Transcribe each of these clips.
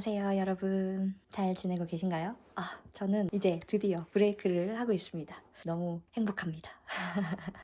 안녕하세요, 여러분. 잘 지내고 계신가요? 저는 이제 드디어 브레이크를 하고 있습니다. 너무 행복합니다.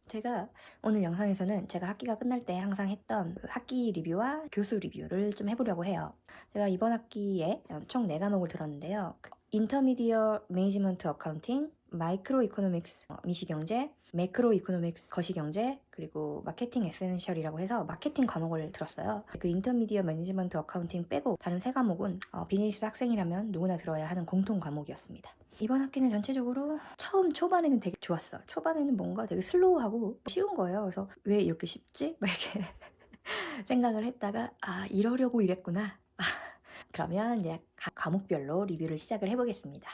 제가 오늘 영상에서는 제가 학기가 끝날 때 항상 했던 그 학기 리뷰와 교수 리뷰를 좀 해보려고 해요. 제가 이번 학기에 총 4과목을 들었는데요. 인터미디어 매니지먼트 어카운팅, 마이크로 이코노믹스 미시경제, 매크로 이코노믹스 거시경제, 그리고 마케팅 에센셜이라고 해서 마케팅 과목을 들었어요. 그 인터미디어 매니지먼트 어카운팅 빼고 다른 3과목은 비즈니스 학생이라면 누구나 들어야 하는 공통 과목이었습니다. 이번 학기는 전체적으로 처음 초반에는 되게 좋았어. 초반에는 뭔가 되게 슬로우하고 쉬운 거예요. 그래서 왜 이렇게 쉽지? 막 이렇게 생각을 했다가 이러려고 이랬구나. 그러면 이제 각 과목별로 리뷰를 시작을 해보겠습니다.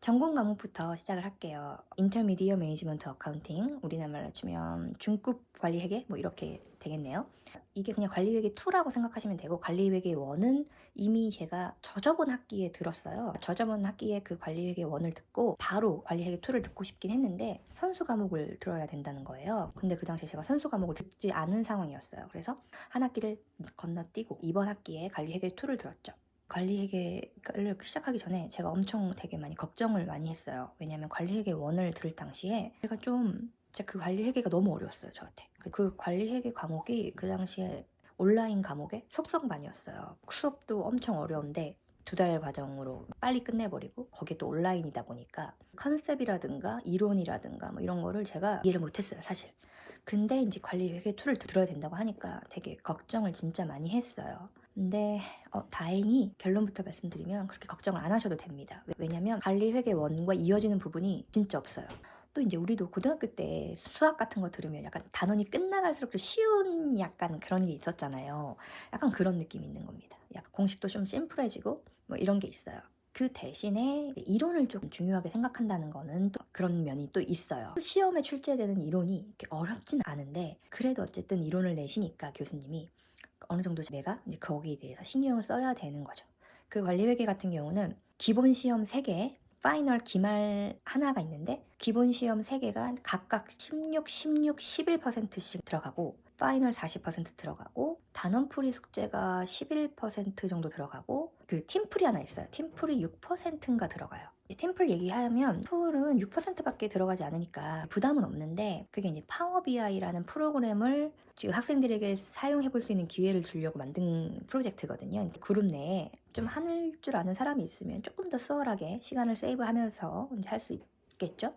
전공 과목부터 시작을 할게요. 인터미디어 매니지먼트 어카운팅, 우리나라로 치면 중급 관리회계 뭐 이렇게 되겠네요. 이게 그냥 관리회계 2라고 생각하시면 되고, 관리회계 1은 이미 제가 저저번 학기에 들었어요. 저저번 학기에 그 관리회계 1을 듣고 바로 관리회계 2를 듣고 싶긴 했는데 선수 과목을 들어야 된다는 거예요. 근데 그 당시에 제가 선수 과목을 듣지 않은 상황이었어요. 그래서 한 학기를 건너뛰고 이번 학기에 관리회계 2를 들었죠. 관리회계를 시작하기 전에 제가 엄청 되게 많이 걱정을 많이 했어요. 왜냐면 관리회계 1을 들을 당시에 제가 좀 진짜 그 관리회계가 너무 어려웠어요, 저한테. 그 관리회계 과목이 그 당시에 온라인 과목의 속성반이었어요. 수업도 엄청 어려운데 2달 과정으로 빨리 끝내버리고, 거기에 또 온라인이다 보니까 컨셉이라든가 이론이라든가 뭐 이런 거를 제가 이해를 못했어요, 사실. 근데 이제 관리회계 2를 들어야 된다고 하니까 되게 걱정을 진짜 많이 했어요. 근데 다행히 결론부터 말씀드리면 그렇게 걱정을 안 하셔도 됩니다. 왜냐면 관리회계 1과 이어지는 부분이 진짜 없어요. 또 이제 우리도 고등학교 때 수학 같은 거 들으면 약간 단원이 끝나갈수록 좀 쉬운 약간 그런 게 있었잖아요. 약간 그런 느낌이 있는 겁니다. 약간 공식도 좀 심플해지고 뭐 이런 게 있어요. 그 대신에 이론을 좀 중요하게 생각한다는 거는 또 그런 면이 또 있어요. 시험에 출제되는 이론이 이렇게 어렵진 않은데, 그래도 어쨌든 이론을 내시니까 교수님이 어느 정도 내가 이제 거기에 대해서 신경을 써야 되는 거죠. 그 관리회계 같은 경우는 기본 시험 3개, 파이널 기말 하나가 있는데, 기본 시험 3개가 각각 16, 16, 11%씩 들어가고, 파이널 40% 들어가고, 단원풀이 숙제가 11% 정도 들어가고, 그 팀풀이 하나 있어요. 팀풀이 6%인가 들어가요. 팀풀 얘기하면 풀은 6%밖에 들어가지 않으니까 부담은 없는데, 그게 이제 파워 BI라는 프로그램을 지금 학생들에게 사용해 볼 수 있는 기회를 주려고 만든 프로젝트거든요. 그룹 내에 좀 할 줄 아는 사람이 있으면 조금 더 수월하게 시간을 세이브하면서 이제 할 수 있겠죠.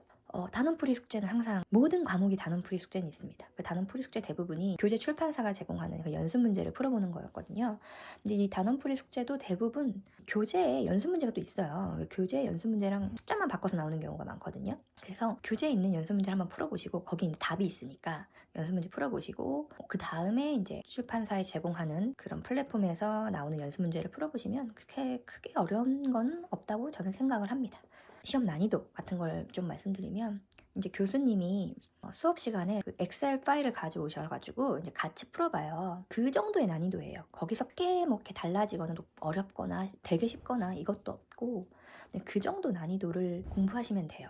단원풀이 숙제는 항상 모든 과목이 단원풀이 숙제는 있습니다. 그 단원풀이 숙제 대부분이 교재 출판사가 제공하는 그 연습 문제를 풀어보는 거였거든요. 근데 이 단원풀이 숙제도 대부분 교재에 연습 문제가 또 있어요. 그 교재 연습 문제랑 숫자만 바꿔서 나오는 경우가 많거든요. 그래서 교재에 있는 연습 문제를 한번 풀어보시고, 거기 이제 답이 있으니까 연습 문제 풀어보시고, 그 다음에 이제 출판사에 제공하는 그런 플랫폼에서 나오는 연습 문제를 풀어보시면 그렇게 크게 어려운 건 없다고 저는 생각을 합니다. 시험 난이도 같은 걸 좀 말씀드리면, 이제 교수님이 수업 시간에 그 엑셀 파일을 가져오셔가지고 이제 같이 풀어봐요. 그 정도의 난이도예요. 거기서 꽤 뭐 이렇게 달라지거나 어렵거나 되게 쉽거나 이것도 없고, 그 정도 난이도를 공부하시면 돼요.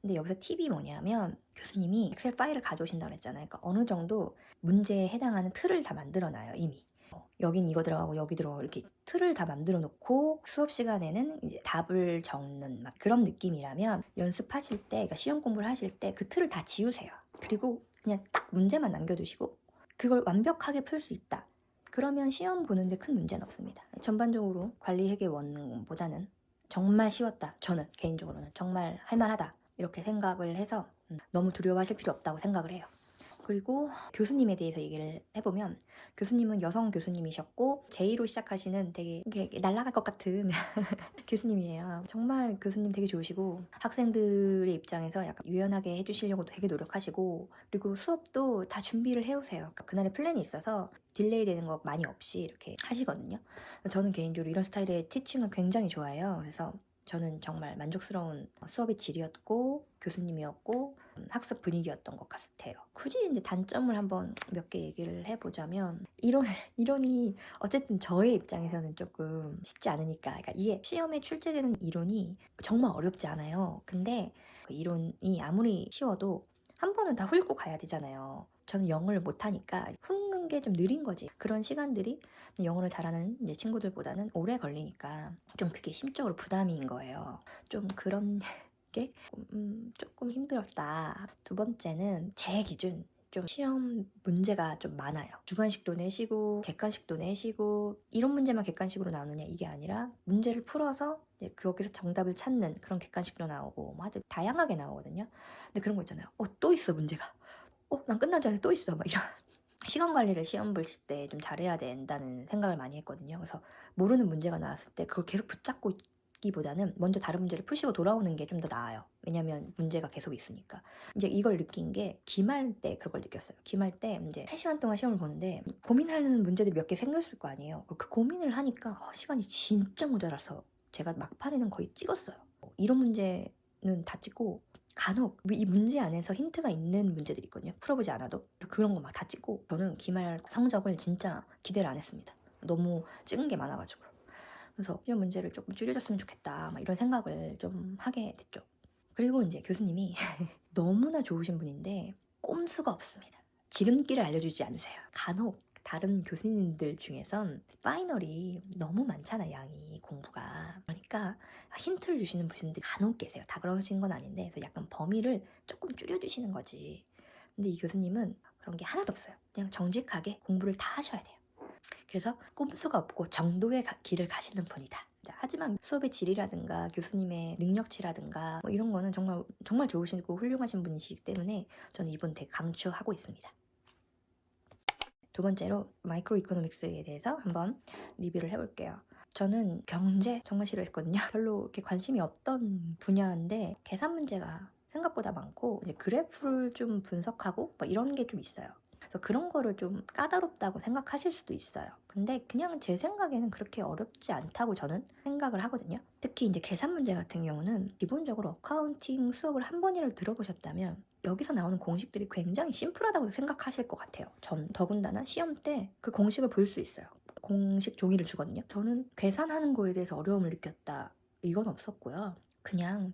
근데 여기서 팁이 뭐냐면, 교수님이 엑셀 파일을 가져오신다고 했잖아요. 그러니까 어느 정도 문제에 해당하는 틀을 다 만들어놔요, 이미. 여긴 이거 들어가고 여기 들어가고 이렇게 틀을 다 만들어 놓고, 수업 시간에는 이제 답을 적는 막 그런 느낌이라면, 연습하실 때, 그러니까 시험 공부를 하실 때 그 틀을 다 지우세요. 그리고 그냥 딱 문제만 남겨두시고 그걸 완벽하게 풀 수 있다. 그러면 시험 보는데 큰 문제는 없습니다. 전반적으로 관리회계 1보다는 정말 쉬웠다. 저는 개인적으로는 정말 할만하다, 이렇게 생각을 해서 너무 두려워하실 필요 없다고 생각을 해요. 그리고 교수님에 대해서 얘기를 해보면, 교수님은 여성 교수님이셨고 제2로 시작하시는 되게 날아갈 것 같은 교수님이에요. 정말 교수님 되게 좋으시고, 학생들의 입장에서 약간 유연하게 해주시려고 되게 노력하시고, 그리고 수업도 다 준비를 해오세요. 그러니까 그날의 플랜이 있어서 딜레이 되는 거 많이 없이 이렇게 하시거든요. 저는 개인적으로 이런 스타일의 티칭을 굉장히 좋아해요. 그래서 저는 정말 만족스러운 수업의 질이었고 교수님이었고 학습 분위기였던 것 같아요. 굳이 이제 단점을 한번 몇 개 얘기를 해보자면, 이론이 어쨌든 저의 입장에서는 조금 쉽지 않으니까, 그러니까 이게 시험에 출제되는 이론이 정말 어렵지 않아요. 근데 그 이론이 아무리 쉬워도 한 번은 다 훑고 가야 되잖아요. 저는 영어를 못하니까 훑는 푸는 게 좀 느린 거지. 그런 시간들이 영어를 잘하는 이제 친구들보다는 오래 걸리니까 좀 그게 심적으로 부담인 거예요. 좀 그런 게 조금 힘들었다. 두 번째는 제 기준 좀 시험 문제가 좀 많아요. 주관식도 내시고 객관식도 내시고 이런 문제만 객관식으로 나오느냐 이게 아니라 문제를 풀어서 이제 거기서 정답을 찾는 그런 객관식도 나오고 뭐 하여튼 다양하게 나오거든요. 근데 그런 거 있잖아요. 또 있어 문제가. 난 끝난 줄 알았는데 또 있어 막 이런. 시간 관리를 시험 볼 때 좀 잘해야 된다는 생각을 많이 했거든요. 그래서 모르는 문제가 나왔을 때 그걸 계속 붙잡고 있기보다는 먼저 다른 문제를 푸시고 돌아오는 게 좀 더 나아요. 왜냐면 문제가 계속 있으니까. 이제 이걸 느낀 게 기말 때 그걸 느꼈어요. 기말 때 이제 3시간 동안 시험을 보는데 고민하는 문제들이 몇 개 생겼을 거 아니에요. 그 고민을 하니까 시간이 진짜 모자라서 제가 막판에는 거의 찍었어요. 이런 문제는 다 찍고 간혹 이 문제 안에서 힌트가 있는 문제들이 있거든요. 풀어보지 않아도. 그런 거 막 다 찍고 저는 기말 성적을 진짜 기대를 안 했습니다. 너무 찍은 게 많아가지고. 그래서 시험 문제를 조금 줄여줬으면 좋겠다 막 이런 생각을 좀 하게 됐죠. 그리고 이제 교수님이 너무나 좋으신 분인데 꼼수가 없습니다. 지름길을 알려주지 않으세요. 간혹 다른 교수님들 중에선 파이널이 너무 많잖아, 양이 공부가. 그러니까 힌트를 주시는 분들이 간혹 계세요. 다 그러신 건 아닌데 그래서 약간 범위를 조금 줄여주시는 거지. 근데 이 교수님은 그런 게 하나도 없어요. 그냥 정직하게 공부를 다 하셔야 돼요. 그래서 꼼수가 없고 정도의 길을 가시는 분이다. 하지만 수업의 질이라든가 교수님의 능력치라든가 뭐 이런 거는 정말 좋으시고 훌륭하신 분이시기 때문에 저는 이분 되게 강추하고 있습니다. 두 번째로 마이크로 이코노믹스에 대해서 한번 리뷰를 해볼게요. 저는 경제 정말 싫어했거든요. 별로 이렇게 관심이 없던 분야인데 계산 문제가 생각보다 많고 이제 그래프를 좀 분석하고 뭐 이런 게 좀 있어요. 그래서 그런 거를 좀 까다롭다고 생각하실 수도 있어요. 근데 그냥 제 생각에는 그렇게 어렵지 않다고 저는 생각을 하거든요. 특히 이제 계산 문제 같은 경우는 기본적으로 어카운팅 수업을 한 번이라도 들어보셨다면 여기서 나오는 공식들이 굉장히 심플하다고 생각하실 것 같아요. 전 더군다나 시험 때 그 공식을 볼 수 있어요. 공식 종이를 주거든요. 저는 계산하는 거에 대해서 어려움을 느꼈다. 이건 없었고요. 그냥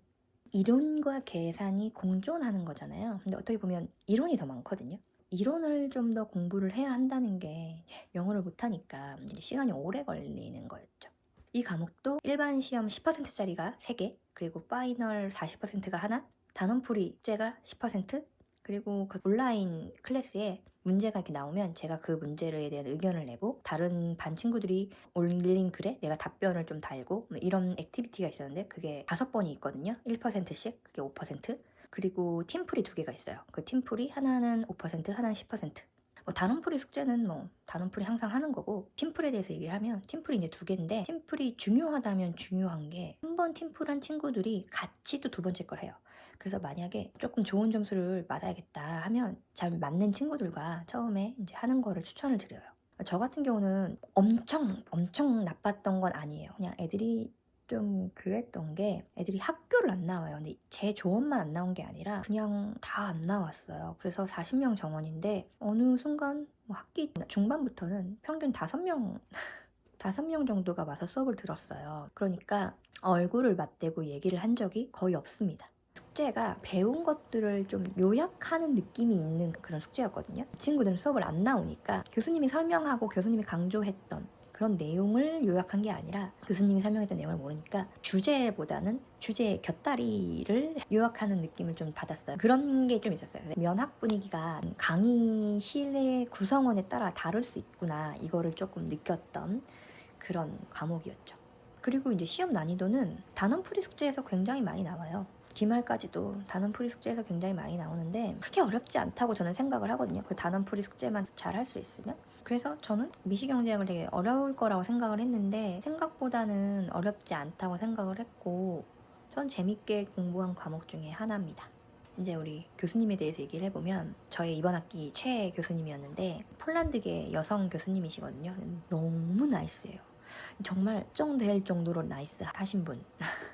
이론과 계산이 공존하는 거잖아요. 근데 어떻게 보면 이론이 더 많거든요. 이론을 좀 더 공부를 해야 한다는 게 영어를 못하니까 시간이 오래 걸리는 거였죠. 이 과목도 일반 시험 10%짜리가 3개, 그리고 파이널 40%가 하나, 단원풀이 숙제가 10%, 그리고 그 온라인 클래스에 문제가 이렇게 나오면 제가 그 문제에 대한 의견을 내고 다른 반 친구들이 올린 글에 내가 답변을 좀 달고 이런 액티비티가 있었는데 그게 5번이 있거든요. 1%씩, 그게 5%. 그리고 팀풀이 2개가 있어요. 그 팀풀이 하나는 5%, 하나는 10%. 단원풀이 숙제는 단원풀이 항상 하는 거고, 팀풀에 대해서 얘기하면 팀풀이 이제 2개인데 팀풀이 중요하다면 중요한 게 한 번 팀풀한 친구들이 같이 또 2번째 걸 해요. 그래서 만약에 조금 좋은 점수를 받아야겠다 하면 잘 맞는 친구들과 처음에 이제 하는 거를 추천을 드려요. 저 같은 경우는 엄청 나빴던 건 아니에요. 그냥 애들이 좀 그랬던 게 애들이 학교를 안 나와요. 근데 제 조언만 안 나온 게 아니라 그냥 다 안 나왔어요. 그래서 40명 정원인데 어느 순간 학기 중반부터는 평균 5명 5명 정도가 와서 수업을 들었어요. 그러니까 얼굴을 맞대고 얘기를 한 적이 거의 없습니다. 숙제가 배운 것들을 좀 요약하는 느낌이 있는 그런 숙제였거든요. 친구들은 수업을 안 나오니까 교수님이 설명하고 교수님이 강조했던 그런 내용을 요약한 게 아니라 교수님이 설명했던 내용을 모르니까 주제보다는 주제의 곁다리를 요약하는 느낌을 좀 받았어요. 그런 게 좀 있었어요. 면학 분위기가 강의실의 구성원에 따라 다를 수 있구나, 이거를 조금 느꼈던 그런 과목이었죠. 그리고 이제 시험 난이도는 단원풀이 숙제에서 굉장히 많이 나와요. 기말까지도 단원풀이 숙제에서 굉장히 많이 나오는데 크게 어렵지 않다고 저는 생각을 하거든요. 그 단원풀이 숙제만 잘 할 수 있으면. 그래서 저는 미시경제학을 되게 어려울 거라고 생각을 했는데 생각보다는 어렵지 않다고 생각을 했고 전 재밌게 공부한 과목 중에 하나입니다. 이제 우리 교수님에 대해서 얘기를 해보면 저의 이번 학기 최애 교수님이었는데 폴란드계 여성 교수님이시거든요. 너무 나이스해요. 정말 걱정될 정도로 나이스 하신 분.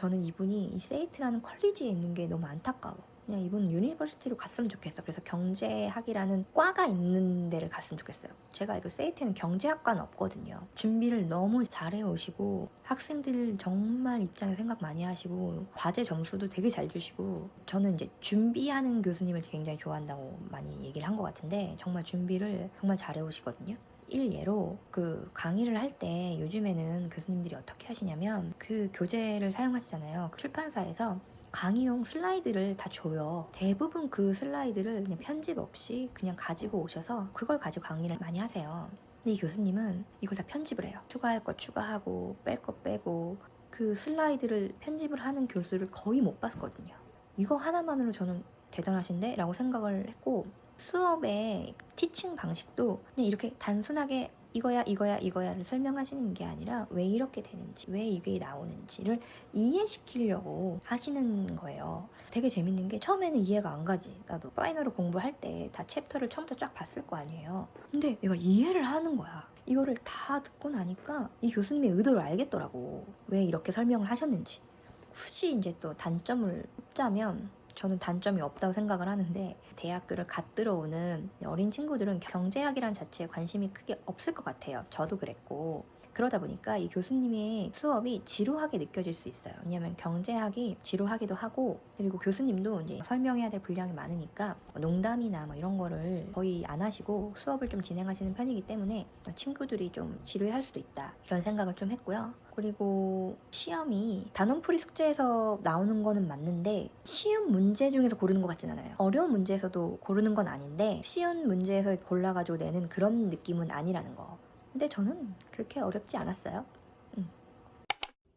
저는 이분이 이 세이트라는 컬리지에 있는 게 너무 안타까워. 그냥 이분 유니버시티로 갔으면 좋겠어. 그래서 경제학이라는 과가 있는 데를 갔으면 좋겠어요. 제가 알기로 세이트는 경제학과는 없거든요. 준비를 너무 잘해 오시고 학생들 정말 입장에 생각 많이 하시고 과제 점수도 되게 잘 주시고, 저는 이제 준비하는 교수님을 굉장히 좋아한다고 많이 얘기를 한 것 같은데 정말 준비를 정말 잘해 오시거든요. 일예로 그 강의를 할 때 요즘에는 교수님들이 어떻게 하시냐면 그 교재를 사용하시잖아요. 출판사에서 강의용 슬라이드를 다 줘요. 대부분 그 슬라이드를 그냥 편집 없이 그냥 가지고 오셔서 그걸 가지고 강의를 많이 하세요. 근데 이 교수님은 이걸 다 편집을 해요. 추가할 거 추가하고 뺄 거 빼고, 그 슬라이드를 편집을 하는 교수를 거의 못 봤거든요. 이거 하나만으로 저는 대단하신데? 라고 생각을 했고, 수업의 티칭 방식도 그냥 이렇게 단순하게 이거야 이거야 이거야를 설명하시는 게 아니라 왜 이렇게 되는지, 왜 이게 나오는지를 이해시키려고 하시는 거예요. 되게 재밌는 게 처음에는 이해가 안 가지. 나도 파이널을 공부할 때 다 챕터를 처음부터 쫙 봤을 거 아니에요. 근데 내가 이해를 하는 거야. 이거를 다 듣고 나니까 이 교수님의 의도를 알겠더라고. 왜 이렇게 설명을 하셨는지. 굳이 이제 또 단점을 꼽자면 저는 단점이 없다고 생각을 하는데, 대학교를 갓 들어오는 어린 친구들은 경제학이란 자체에 관심이 크게 없을 것 같아요. 저도 그랬고. 그러다 보니까 이 교수님의 수업이 지루하게 느껴질 수 있어요. 왜냐면 경제학이 지루하기도 하고, 그리고 교수님도 이제 설명해야 될 분량이 많으니까 농담이나 뭐 이런 거를 거의 안 하시고 수업을 좀 진행하시는 편이기 때문에 친구들이 좀 지루해할 수도 있다, 이런 생각을 좀 했고요. 그리고 시험이 단원풀이 숙제에서 나오는 거는 맞는데 쉬운 문제 중에서 고르는 것 같진 않아요. 어려운 문제에서도 고르는 건 아닌데 쉬운 문제에서 골라가지고 내는 그런 느낌은 아니라는 거. 근데 저는 그렇게 어렵지 않았어요.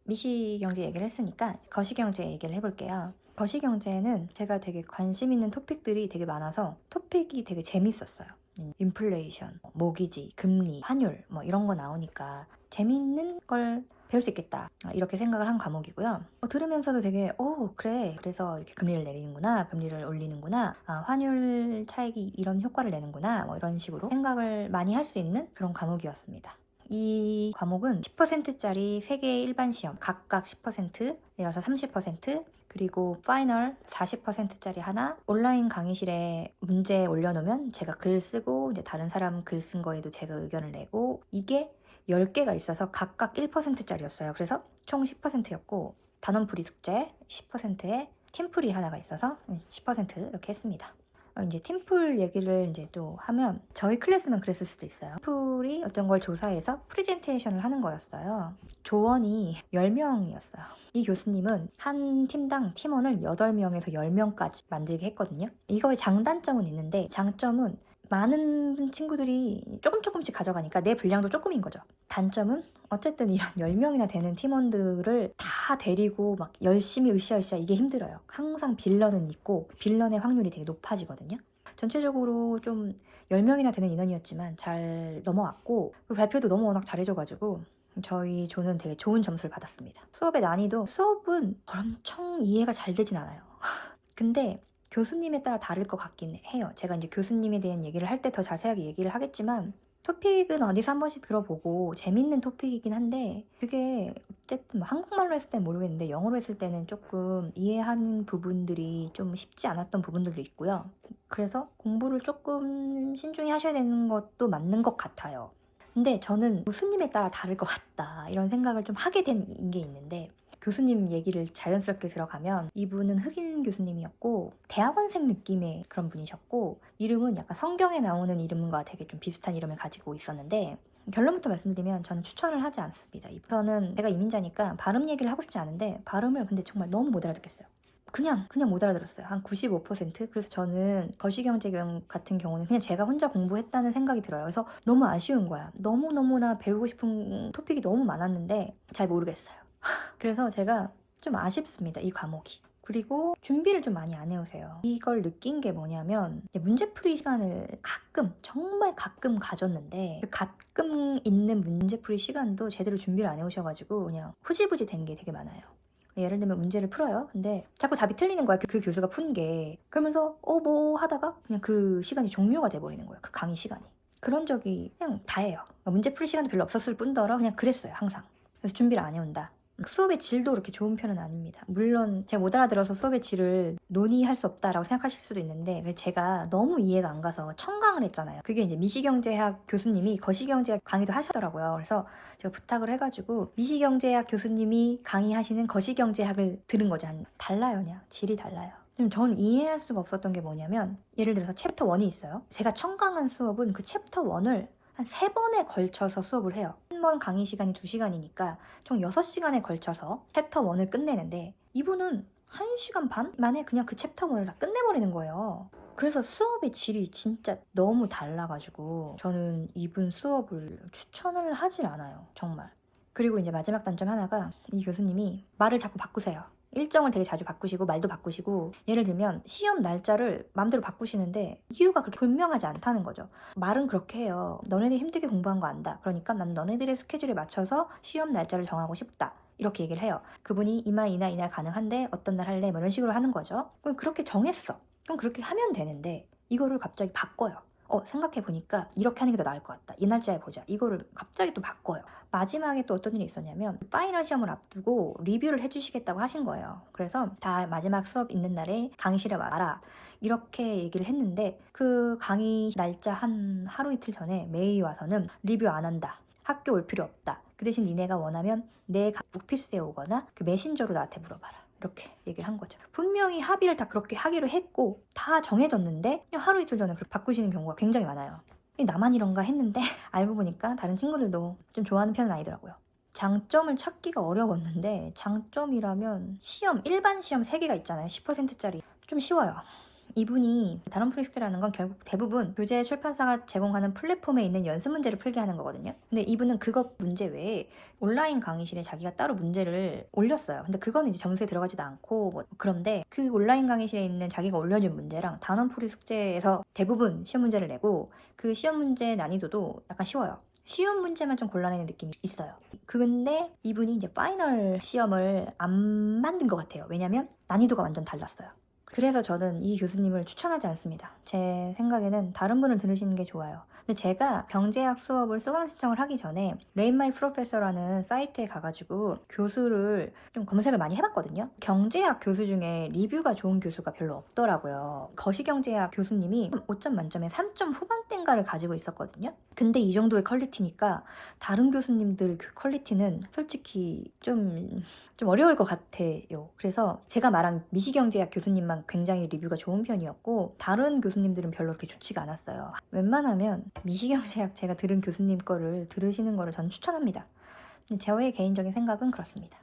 미시경제 얘기를 했으니까 거시경제 얘기를 해볼게요. 거시경제는 제가 되게 관심 있는 토픽들이 되게 많아서 토픽이 되게 재밌었어요. 인플레이션, 모기지, 금리, 환율 뭐 이런 거 나오니까 재밌는 걸 배울 수 있겠다, 이렇게 생각을 한 과목이고요. 들으면서도 되게 그래, 그래서 이렇게 금리를 내리는구나, 금리를 올리는구나, 환율 차익이 이런 효과를 내는구나, 뭐 이런 식으로 생각을 많이 할 수 있는 그런 과목이었습니다. 이 과목은 10%짜리 3개의 일반 시험 각각 10%, 내려서 30%, 그리고 파이널 40%짜리 하나, 온라인 강의실에 문제 올려놓으면 제가 글 쓰고 이제 다른 사람 글 쓴 거에도 제가 의견을 내고, 이게 10개가 있어서 각각 1%짜리였어요. 그래서 총 10%였고 단원풀이 숙제 10%에 팀풀이 하나가 있어서 10% 이렇게 했습니다. 이제 팀풀 얘기를 이제 또 하면 저희 클래스만 그랬을 수도 있어요. 팀풀이 어떤 걸 조사해서 프레젠테이션을 하는 거였어요. 조원이 10명이었어요. 이 교수님은 한 팀당 팀원을 8명에서 10명까지 만들게 했거든요. 이거의 장단점은 있는데 장점은 많은 친구들이 조금씩 가져가니까 내 분량도 조금인 거죠. 단점은 어쨌든 이런 10명이나 되는 팀원들을 다 데리고 막 열심히 으쌰으쌰 이게 힘들어요. 항상 빌런은 있고 빌런의 확률이 되게 높아지거든요. 전체적으로 좀 10명이나 되는 인원이었지만 잘 넘어왔고, 발표도 너무 워낙 잘해줘가지고 저희 조는 되게 좋은 점수를 받았습니다. 수업의 난이도, 수업은 엄청 이해가 잘 되진 않아요. 근데 교수님에 따라 다를 것 같긴 해요. 제가 이제 교수님에 대한 얘기를 할 때 더 자세하게 얘기를 하겠지만 토픽은 어디서 한 번씩 들어보고 재밌는 토픽이긴 한데, 그게 어쨌든 뭐 한국말로 했을 땐 모르겠는데 영어로 했을 때는 조금 이해하는 부분들이 좀 쉽지 않았던 부분들도 있고요. 그래서 공부를 조금 신중히 하셔야 되는 것도 맞는 것 같아요. 근데 저는 교수님에 따라 다를 것 같다, 이런 생각을 좀 하게 된 게 있는데, 교수님 얘기를 자연스럽게 들어가면 이분은 흑인 교수님이었고 대학원생 느낌의 그런 분이셨고, 이름은 약간 성경에 나오는 이름과 되게 좀 비슷한 이름을 가지고 있었는데, 결론부터 말씀드리면 저는 추천을 하지 않습니다. 저는 내가 이민자니까 발음 얘기를 하고 싶지 않은데 발음을 근데 정말 너무 못 알아듣겠어요. 그냥 못 알아들었어요. 한 95%. 그래서 저는 거시경제 같은 경우는 그냥 제가 혼자 공부했다는 생각이 들어요. 그래서 너무 아쉬운 거야. 너무너무나 배우고 싶은 토픽이 너무 많았는데 잘 모르겠어요. 그래서 제가 좀 아쉽습니다, 이 과목이. 그리고 준비를 좀 많이 안 해오세요. 이걸 느낀 게 뭐냐면, 문제풀이 시간을 정말 가끔 가졌는데 그 가끔 있는 문제풀이 시간도 제대로 준비를 안 해오셔가지고 그냥 후지부지 된 게 되게 많아요. 예를 들면 문제를 풀어요. 근데 자꾸 답이 틀리는 거야, 그 교수가 푼 게. 그러면서 뭐 하다가 그냥 그 시간이 종료가 돼버리는 거예요, 그 강의 시간이. 그런 적이 그냥 다예요. 문제풀이 시간도 별로 없었을 뿐더러 그냥 그랬어요, 항상. 그래서 준비를 안 해온다. 수업의 질도 그렇게 좋은 편은 아닙니다. 물론 제가 못 알아들어서 수업의 질을 논의할 수 없다라고 생각하실 수도 있는데 제가 너무 이해가 안 가서 청강을 했잖아요. 그게 이제 미시경제학 교수님이 거시경제학 강의도 하셨더라고요. 그래서 제가 부탁을 해가지고 미시경제학 교수님이 강의하시는 거시경제학을 들은 거죠. 달라요, 그냥 질이 달라요. 전 이해할 수가 없었던 게 뭐냐면 예를 들어서 챕터 1이 있어요. 제가 청강한 수업은 그 챕터 1을 한 3번에 걸쳐서 수업을 해요. 한 번 강의 시간이 2시간이니까 총 6시간에 걸쳐서 챕터 1을 끝내는데 이분은 1시간 반 만에 그냥 그 챕터 1을 다 끝내버리는 거예요. 그래서 수업의 질이 진짜 너무 달라가지고 저는 이분 수업을 추천을 하질 않아요. 정말. 그리고 이제 마지막 단점 하나가 이 교수님이 말을 자꾸 바꾸세요. 일정을 되게 자주 바꾸시고 말도 바꾸시고 예를 들면 시험 날짜를 마음대로 바꾸시는데 이유가 그렇게 분명하지 않다는 거죠. 말은 그렇게 해요. 너네들 힘들게 공부한 거 안다. 그러니까 난 너네들의 스케줄에 맞춰서 시험 날짜를 정하고 싶다. 이렇게 얘기를 해요. 그분이 이날 이날 가능한데 어떤 날 할래? 뭐 이런 식으로 하는 거죠. 그럼 그렇게 정했어. 그럼 그렇게 하면 되는데 이거를 갑자기 바꿔요. 생각해보니까 이렇게 하는 게 더 나을 것 같다. 이 날짜에 보자. 이거를 갑자기 또 바꿔요. 마지막에 또 어떤 일이 있었냐면 파이널 시험을 앞두고 리뷰를 해주시겠다고 하신 거예요. 그래서 다 마지막 수업 있는 날에 강의실에 와라. 이렇게 얘기를 했는데 그 강의 날짜 한 하루 이틀 전에 메일이 와서는 리뷰 안 한다. 학교 올 필요 없다. 그 대신 니네가 원하면 내 오피스에 오거나 그 메신저로 나한테 물어봐라. 이렇게 얘기를 한 거죠. 분명히 합의를 다 그렇게 하기로 했고 다 정해졌는데 그냥 하루 이틀 전에 그렇게 바꾸시는 경우가 굉장히 많아요. 나만 이런가 했는데 알고 보니까 다른 친구들도 좀 좋아하는 편은 아니더라고요. 장점을 찾기가 어려웠는데 장점이라면 일반 시험 3개가 있잖아요. 10%짜리. 좀 쉬워요. 이분이 단원풀이 숙제라는 건 결국 대부분 교재 출판사가 제공하는 플랫폼에 있는 연습 문제를 풀게 하는 거거든요. 근데 이분은 그거 문제 외에 온라인 강의실에 자기가 따로 문제를 올렸어요. 근데 그거는 이제 점수에 들어가지도 않고 그런데 그 온라인 강의실에 있는 자기가 올려준 문제랑 단원풀이 숙제에서 대부분 시험 문제를 내고 그 시험 문제 난이도도 약간 쉬워요. 쉬운 문제만 좀 골라내는 느낌이 있어요. 근데 이분이 이제 파이널 시험을 안 만든 것 같아요. 왜냐면 난이도가 완전 달랐어요. 그래서 저는 이 교수님을 추천하지 않습니다. 제 생각에는 다른 분을 들으시는 게 좋아요. 근데 제가 경제학 수업을 수강 신청을 하기 전에 레인 마이 프로페서라는 사이트에 가가지고 교수를 좀 검색을 많이 해봤거든요. 경제학 교수 중에 리뷰가 좋은 교수가 별로 없더라고요. 거시경제학 교수님이 5점 만점에 3점 후반대인가를 가지고 있었거든요. 근데 이 정도의 퀄리티니까 다른 교수님들 그 퀄리티는 솔직히 좀 어려울 것 같아요. 그래서 제가 말한 미시경제학 교수님만 굉장히 리뷰가 좋은 편이었고 다른 교수님들은 별로 그렇게 좋지가 않았어요. 웬만하면 미시경제학 제가 들은 교수님 거를 들으시는 거를 저는 추천합니다. 저의 개인적인 생각은 그렇습니다.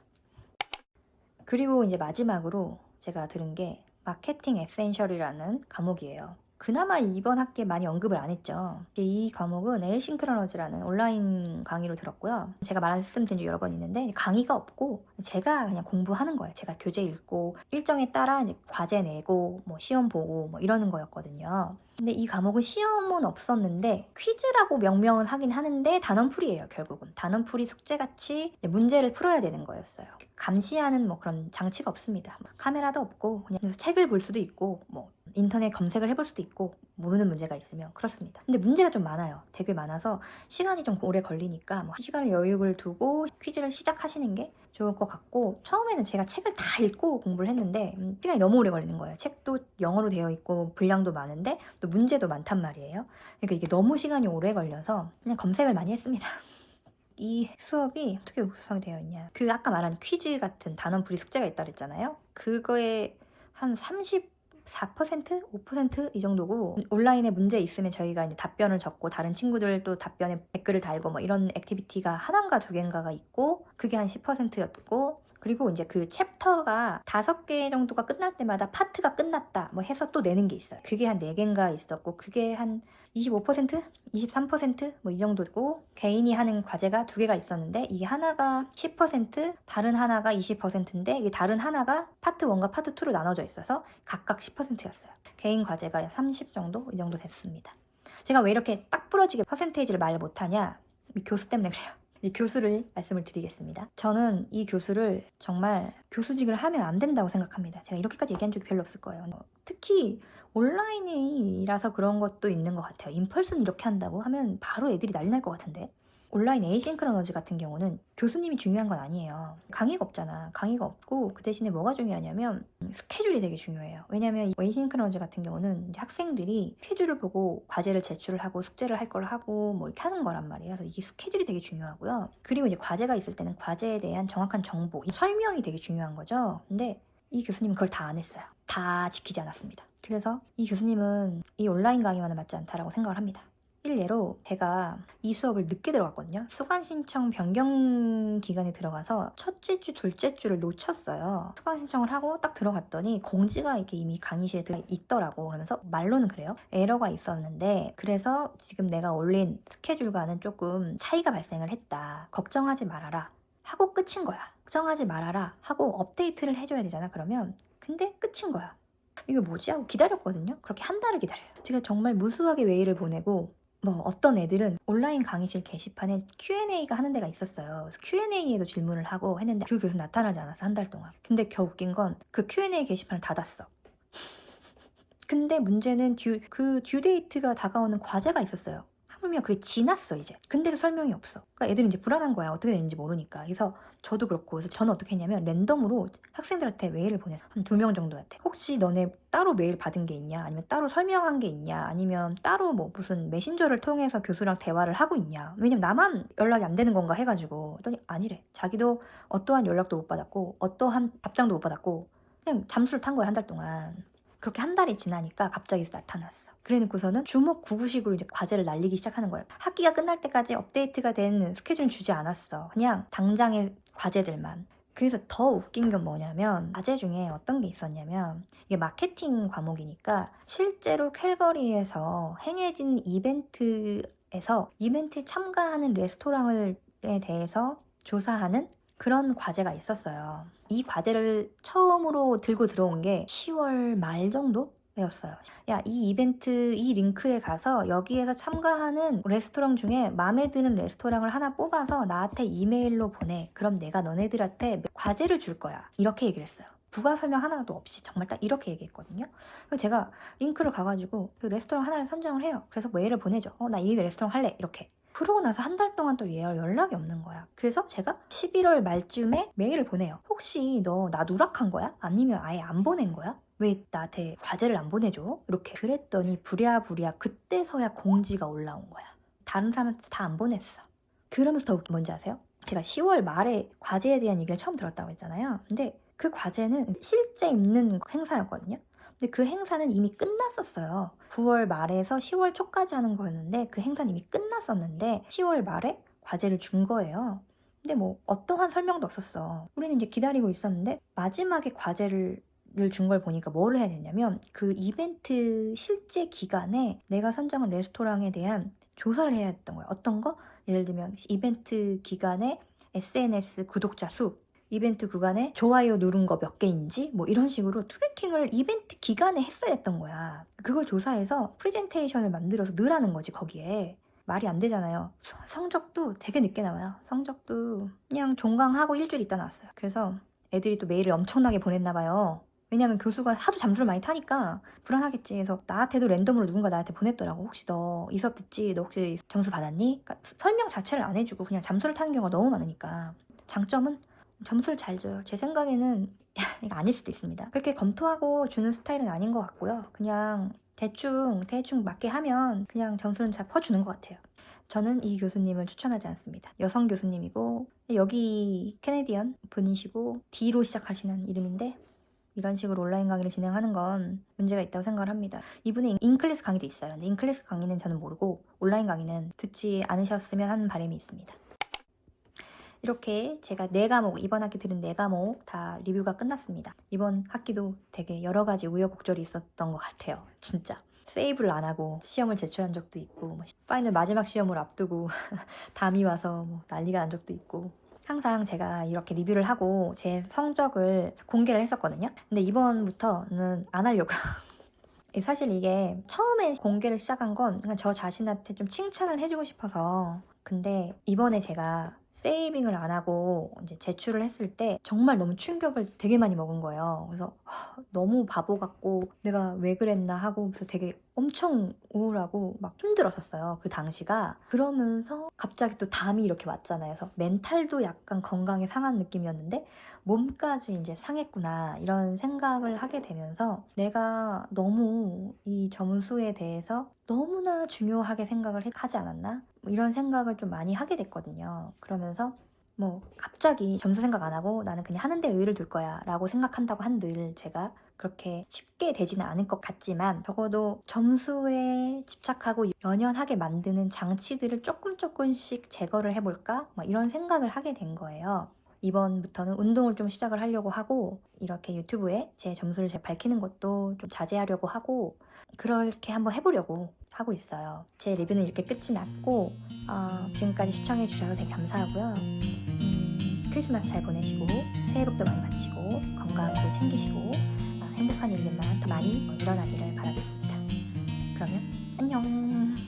그리고 이제 마지막으로 제가 들은 게 마케팅 에센셜이라는 과목이에요. 그나마 이번 학기에 많이 언급을 안 했죠. 이 과목은 에이싱크로너즈라는 온라인 강의로 들었고요. 제가 말씀드린 적 여러 번 있는데 강의가 없고 제가 그냥 공부하는 거예요. 제가 교재 읽고 일정에 따라 이제 과제 내고 뭐 시험 보고 뭐 이러는 거였거든요. 근데 이 과목은 시험은 없었는데 퀴즈라고 명명은 하긴 하는데 단원풀이에요. 결국은 단원풀이 숙제같이 문제를 풀어야 되는 거였어요. 감시하는 뭐 그런 장치가 없습니다. 카메라도 없고 그냥 책을 볼 수도 있고 뭐 인터넷 검색을 해볼 수도 있고 모르는 문제가 있으면 그렇습니다. 근데 문제가 좀 많아요. 되게 많아서 시간이 좀 오래 걸리니까 뭐 시간을 여유를 두고 퀴즈를 시작하시는 게 좋을 것 같고 처음에는 제가 책을 다 읽고 공부를 했는데 시간이 너무 오래 걸리는 거예요. 책도 영어로 되어 있고 분량도 많은데 또 문제도 많단 말이에요. 그러니까 이게 너무 시간이 오래 걸려서 그냥 검색을 많이 했습니다. 이 수업이 어떻게 구성이 되어 있냐. 그 아까 말한 퀴즈 같은 단원풀이 숙제가 있다 그랬잖아요. 그거에 한 34%? 5% 이 정도고 온라인에 문제 있으면 저희가 이제 답변을 적고 다른 친구들도 답변에 댓글을 달고 뭐 이런 액티비티가 하나인가 두 개인가가 있고 그게 한 10%였고 그리고 이제 그 챕터가 5개 정도가 끝날 때마다 파트가 끝났다 뭐 해서 또 내는 게 있어요. 그게 한 4개인가 있었고 그게 한 25%? 23%뭐 이 정도고 개인이 하는 과제가 2개가 있었는데 이게 하나가 10% 다른 하나가 20%인데 이게 다른 하나가 파트 1과 파트 2로 나눠져 있어서 각각 10%였어요. 개인 과제가 30 정도? 이 정도 됐습니다. 제가 왜 이렇게 딱 부러지게 퍼센테이지를 말을 못하냐 이 교수 때문에 그래요. 이 교수를 말씀을 드리겠습니다. 저는 이 교수를 정말 교수직을 하면 안 된다고 생각합니다. 제가 이렇게까지 얘기한 적이 별로 없을 거예요. 특히 온라인이라서 그런 것도 있는 것 같아요. 인펄슨 이렇게 한다고 하면 바로 애들이 난리 날 것 같은데 온라인 에이싱크로너즈 같은 경우는 교수님이 중요한 건 아니에요. 강의가 없잖아. 강의가 없고 그 대신에 뭐가 중요하냐면 스케줄이 되게 중요해요. 왜냐면 에이싱크로너즈 같은 경우는 이제 학생들이 스케줄을 보고 과제를 제출을 하고 숙제를 할 걸 하고 뭐 이렇게 하는 거란 말이에요. 그래서 이게 스케줄이 되게 중요하고요. 그리고 이제 과제가 있을 때는 과제에 대한 정확한 정보, 이 설명이 되게 중요한 거죠. 근데 이 교수님은 그걸 다 안 했어요. 다 지키지 않았습니다. 그래서 이 교수님은 이 온라인 강의와는 맞지 않다라고 생각을 합니다. 일례로 제가 이 수업을 늦게 들어갔거든요. 수강 신청 변경 기간에 들어가서 첫째 주, 둘째 주를 놓쳤어요. 수강 신청을 하고 딱 들어갔더니 공지가 이렇게 이미 강의실에 있더라고. 그러면서 말로는 그래요. 에러가 있었는데 그래서 지금 내가 올린 스케줄과는 조금 차이가 발생을 했다. 걱정하지 말아라. 하고 끝인 거야. 걱정하지 말아라. 하고 업데이트를 해줘야 되잖아. 그러면 근데 끝인 거야. 이게 뭐지? 하고 기다렸거든요. 그렇게 한 달을 기다려요. 제가 정말 무수하게 메일을 보내고 뭐 어떤 애들은 온라인 강의실 게시판에 Q&A가 하는 데가 있었어요. 그래서 Q&A에도 질문을 하고 했는데 그 교수 나타나지 않았어. 한 달 동안. 근데 겨 웃긴 건 그 Q&A 게시판을 닫았어. 근데 문제는 그 듀데이트가 다가오는 과제가 있었어요. 하물며 그게 지났어 이제. 근데도 설명이 없어. 그러니까 애들은 이제 불안한 거야. 어떻게 되는지 모르니까. 그래서 저도 그렇고 그래서 저는 어떻게 했냐면 랜덤으로 학생들한테 메일을 보내서 한 2명 정도한테 혹시 너네 따로 메일 받은 게 있냐, 아니면 따로 설명한 게 있냐, 아니면 따로 뭐 무슨 메신저를 통해서 교수랑 대화를 하고 있냐. 왜냐면 나만 연락이 안 되는 건가 해가지고 그랬더니 아니래. 자기도 어떠한 연락도 못 받았고 어떠한 답장도 못 받았고 그냥 잠수를 탄 거야 한 달 동안. 그렇게 한 달이 지나니까 갑자기 나타났어. 그래놓고서는 주먹 구구식으로 이제 과제를 날리기 시작하는 거예요. 학기가 끝날 때까지 업데이트가 된 스케줄 주지 않았어. 그냥 당장의 과제들만. 그래서 더 웃긴 건 뭐냐면 과제 중에 어떤 게 있었냐면 이게 마케팅 과목이니까 실제로 캘거리에서 행해진 이벤트에서 이벤트에 참가하는 레스토랑에 대해서 조사하는 그런 과제가 있었어요. 이 과제를 처음으로 들고 들어온 게 10월 말 정도였어요. 야, 이 이벤트, 이 링크에 가서 여기에서 참가하는 레스토랑 중에 마음에 드는 레스토랑을 하나 뽑아서 나한테 이메일로 보내. 그럼 내가 너네들한테 과제를 줄 거야. 이렇게 얘기를 했어요. 부가 설명 하나도 없이 정말 딱 이렇게 얘기했거든요. 그래서 제가 링크를 가가지고 그 레스토랑 하나를 선정을 해요. 그래서 메일을 보내죠. 나 이 레스토랑 할래. 이렇게. 그러고 나서 한 달 동안 또 얘가 연락이 없는 거야. 그래서 제가 11월 말쯤에 메일을 보내요. 혹시 너 나 누락한 거야? 아니면 아예 안 보낸 거야? 왜 나한테 과제를 안 보내줘? 이렇게 그랬더니 부랴부랴 그때서야 공지가 올라온 거야. 다른 사람한테 다 안 보냈어. 그러면서 더 웃긴 뭔지 아세요? 제가 10월 말에 과제에 대한 얘기를 처음 들었다고 했잖아요. 근데 그 과제는 실제 있는 행사였거든요. 근데 그 행사는 이미 끝났었어요. 9월 말에서 10월 초까지 하는 거였는데 그 행사는 이미 끝났었는데 10월 말에 과제를 준 거예요. 근데 뭐 어떠한 설명도 없었어. 우리는 이제 기다리고 있었는데 마지막에 과제를 준 걸 보니까 뭘 해야 되냐면 그 이벤트 실제 기간에 내가 선정한 레스토랑에 대한 조사를 해야 했던 거예요. 어떤 거? 예를 들면 이벤트 기간에 SNS 구독자 수, 이벤트 구간에 좋아요 누른 거 몇 개인지 뭐 이런 식으로 트래킹을 이벤트 기간에 했어야 했던 거야. 그걸 조사해서 프레젠테이션을 만들어서 넣으라는 거지 거기에. 말이 안 되잖아요. 성적도 되게 늦게 나와요. 성적도 그냥 종강하고 일주일 있다 나왔어요. 그래서 애들이 또 메일을 엄청나게 보냈나 봐요. 왜냐면 교수가 하도 잠수를 많이 타니까 불안하겠지. 그래서 나한테도 랜덤으로 누군가 나한테 보냈더라고. 혹시 너 이 수업 듣지? 너 혹시 점수 받았니? 그러니까 설명 자체를 안 해주고 그냥 잠수를 타는 경우가 너무 많으니까. 장점은 점수를 잘 줘요. 제 생각에는 이거 아닐 수도 있습니다. 그렇게 검토하고 주는 스타일은 아닌 것 같고요. 그냥 대충 맞게 하면 그냥 점수는 잘 퍼주는 것 같아요. 저는 이 교수님을 추천하지 않습니다. 여성 교수님이고 여기 캐네디언 분이시고 D로 시작하시는 이름인데 이런 식으로 온라인 강의를 진행하는 건 문제가 있다고 생각을 합니다. 이분의 인클래스 강의도 있어요. 근데 인클래스 강의는 저는 모르고 온라인 강의는 듣지 않으셨으면 하는 바람이 있습니다. 이렇게 제가 4과목, 이번 학기 들은 4과목 다 리뷰가 끝났습니다. 이번 학기도 되게 여러 가지 우여곡절이 있었던 것 같아요. 진짜. 세이브를 안 하고 시험을 제출한 적도 있고 파이널 마지막 시험을 앞두고 담이 와서 난리가 난 적도 있고 항상 제가 이렇게 리뷰를 하고 제 성적을 공개를 했었거든요. 근데 이번부터는 안 하려고요. 사실 이게 처음에 공개를 시작한 건 그냥 저 자신한테 좀 칭찬을 해주고 싶어서. 근데 이번에 제가 세이빙을 안 하고 이제 제출을 했을 때 정말 너무 충격을 되게 많이 먹은 거예요. 그래서 너무 바보 같고 내가 왜 그랬나 하고 그래서 되게 엄청 우울하고 막 힘들었었어요. 그 당시가. 그러면서 갑자기 또 담이 이렇게 왔잖아요. 그래서 멘탈도 약간 건강이 상한 느낌이었는데 몸까지 이제 상했구나 이런 생각을 하게 되면서 내가 너무 이 점수에 대해서 너무나 중요하게 생각을 하지 않았나? 뭐 이런 생각을 좀 많이 하게 됐거든요. 그러면서 뭐 갑자기 점수 생각 안 하고 나는 그냥 하는 데 의의를 둘 거야 라고 생각한다고 한들 제가 그렇게 쉽게 되지는 않을 것 같지만 적어도 점수에 집착하고 연연하게 만드는 장치들을 조금씩 제거를 해볼까? 막 이런 생각을 하게 된 거예요. 이번부터는 운동을 좀 시작을 하려고 하고 이렇게 유튜브에 제 점수를 제가 밝히는 것도 좀 자제하려고 하고 그렇게 한번 해보려고 하고 있어요. 제 리뷰는 이렇게 끝이 났고 지금까지 시청해주셔서 되게 감사하고요. 크리스마스 잘 보내시고 새해 복도 많이 받으시고 건강도 챙기시고 행복한 일들만 더 많이 일어나기를 바라겠습니다. 그러면 안녕.